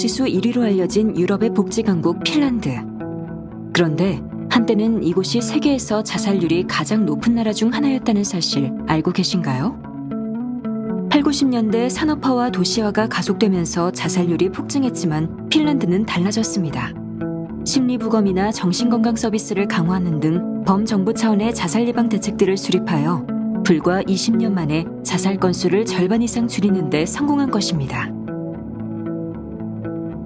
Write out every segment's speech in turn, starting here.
복지지수 1위로 알려진 유럽의 복지강국 핀란드. 그런데 한때는 이곳이 세계에서 자살률이 가장 높은 나라 중 하나였다는 사실 알고 계신가요? 8, 90년대 산업화와 도시화가 가속되면서 자살률이 폭증했지만 핀란드는 달라졌습니다. 심리부검이나 정신건강 서비스를 강화하는 등 범정부 차원의 자살 예방 대책들을 수립하여 불과 20년 만에 자살 건수를 절반 이상 줄이는 데 성공한 것입니다.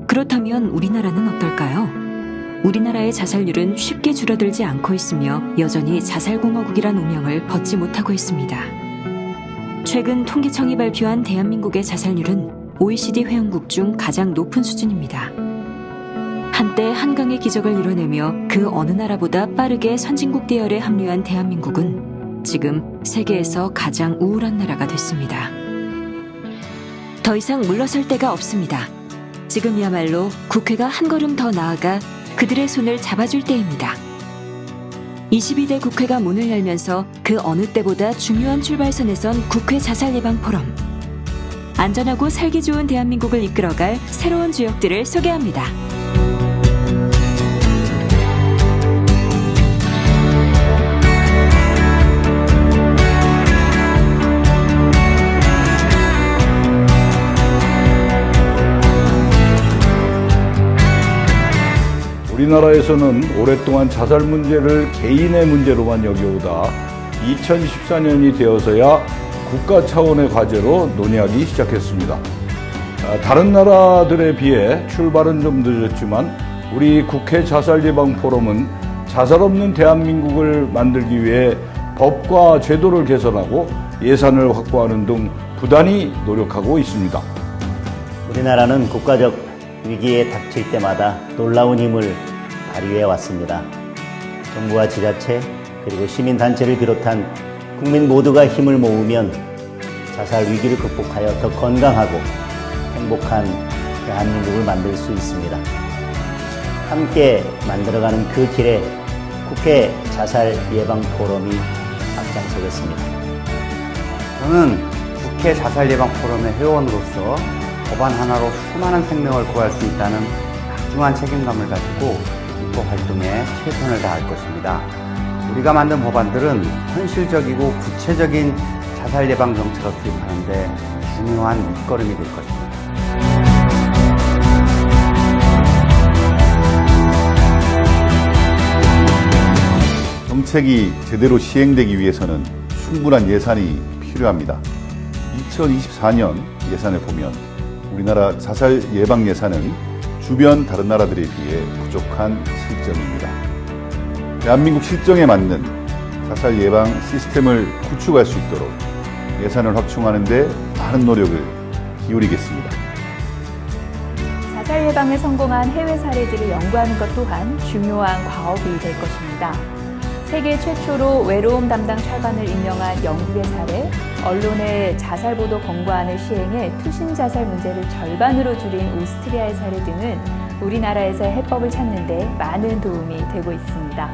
그렇다면 우리나라는 어떨까요? 우리나라의 자살률은 쉽게 줄어들지 않고 있으며 여전히 자살공화국이란 오명을 벗지 못하고 있습니다. 최근 통계청이 발표한 대한민국의 자살률은 OECD 회원국 중 가장 높은 수준입니다. 한때 한강의 기적을 이뤄내며 그 어느 나라보다 빠르게 선진국 대열에 합류한 대한민국은 지금 세계에서 가장 우울한 나라가 됐습니다. 더 이상 물러설 데가 없습니다. 지금이야말로 국회가 한 걸음 더 나아가 그들의 손을 잡아줄 때입니다. 22대 국회가 문을 열면서 그 어느 때보다 중요한 출발선에 선 국회 자살 예방 포럼. 안전하고 살기 좋은 대한민국을 이끌어갈 새로운 주역들을 소개합니다. 우리나라에서는 오랫동안 자살 문제를 개인의 문제로만 여겨오다 2014년이 되어서야 국가 차원의 과제로 논의하기 시작했습니다. 다른 나라들에 비해 출발은 좀 늦었지만 우리 국회 자살 예방 포럼은 자살 없는 대한민국을 만들기 위해 법과 제도를 개선하고 예산을 확보하는 등 부단히 노력하고 있습니다. 우리나라는 국가적 위기에 닥칠 때마다 놀라운 힘을 발휘해 왔습니다. 정부와 지자체 그리고 시민단체를 비롯한 국민 모두가 힘을 모으면 자살 위기를 극복하여 더 건강하고 행복한 대한민국을 만들 수 있습니다. 함께 만들어가는 그 길에 국회 자살 예방 포럼이 앞장서겠습니다. 저는 국회 자살 예방 포럼의 회원으로서 법안 하나로 수많은 생명을 구할 수 있다는 막중한 책임감을 가지고 입법 활동에 최선을 다할 것입니다. 우리가 만든 법안들은 현실적이고 구체적인 자살 예방 정책을 수립하는 데 중요한 밑거름이 될 것입니다. 정책이 제대로 시행되기 위해서는 충분한 예산이 필요합니다. 2024년 예산을 보면 우리나라 자살 예방 예산은 주변 다른 나라들에 비해 부족한 실정입니다. 대한민국 실정에 맞는 자살 예방 시스템을 구축할 수 있도록 예산을 확충하는 데 많은 노력을 기울이겠습니다. 자살 예방에 성공한 해외 사례들을 연구하는 것 또한 중요한 과업이 될 것입니다. 세계 최초로 외로움 담당 철반을 임명한 영국의 사례, 언론의 자살 보도 권고안을 시행해 투신 자살 문제를 절반으로 줄인 오스트리아의 사례 등은 우리나라에서의 해법을 찾는 데 많은 도움이 되고 있습니다.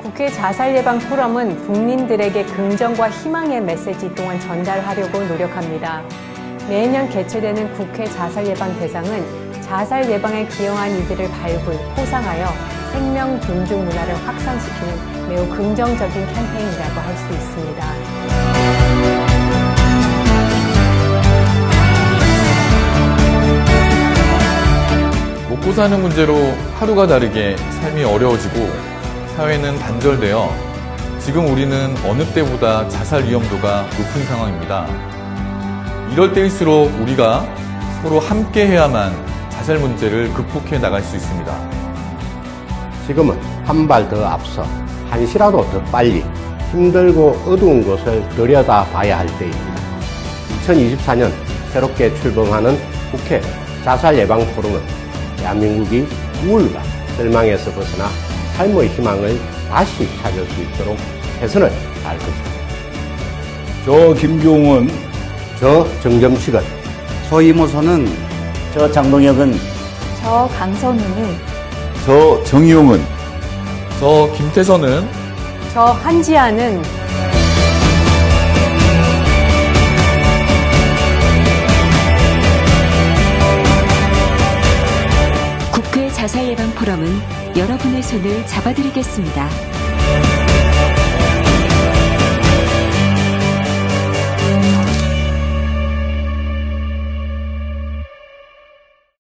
국회 자살 예방 포럼은 국민들에게 긍정과 희망의 메시지 또한 전달하려고 노력합니다. 매년 개최되는 국회 자살 예방 대상은 자살 예방에 기여한 이들을 발굴, 포상하여 생명 존중 문화를 확산시키는 매우 긍정적인 캠페인이라고 할 수 있습니다. 먹고 사는 문제로 하루가 다르게 삶이 어려워지고 사회는 단절되어 지금 우리는 어느 때보다 자살 위험도가 높은 상황입니다. 이럴 때일수록 우리가 서로 함께 해야만 자살 문제를 극복해 나갈 수 있습니다. 지금은 한 발 더 앞서 한시라도 더 빨리 힘들고 어두운 것을 들여다봐야 할 때입니다. 2024년 새롭게 출범하는 국회 자살 예방 포럼은 대한민국이 우울과 절망에서 벗어나 삶의 희망을 다시 찾을 수 있도록 최선을 다할 것입니다. 저 김종은, 저 정점식은, 저 이모선은, 저 장동혁은, 저 강선우는, 저 정의용은, 저 김태선은, 저 한지아는 자살 예방 포럼은 여러분의 손을 잡아드리겠습니다.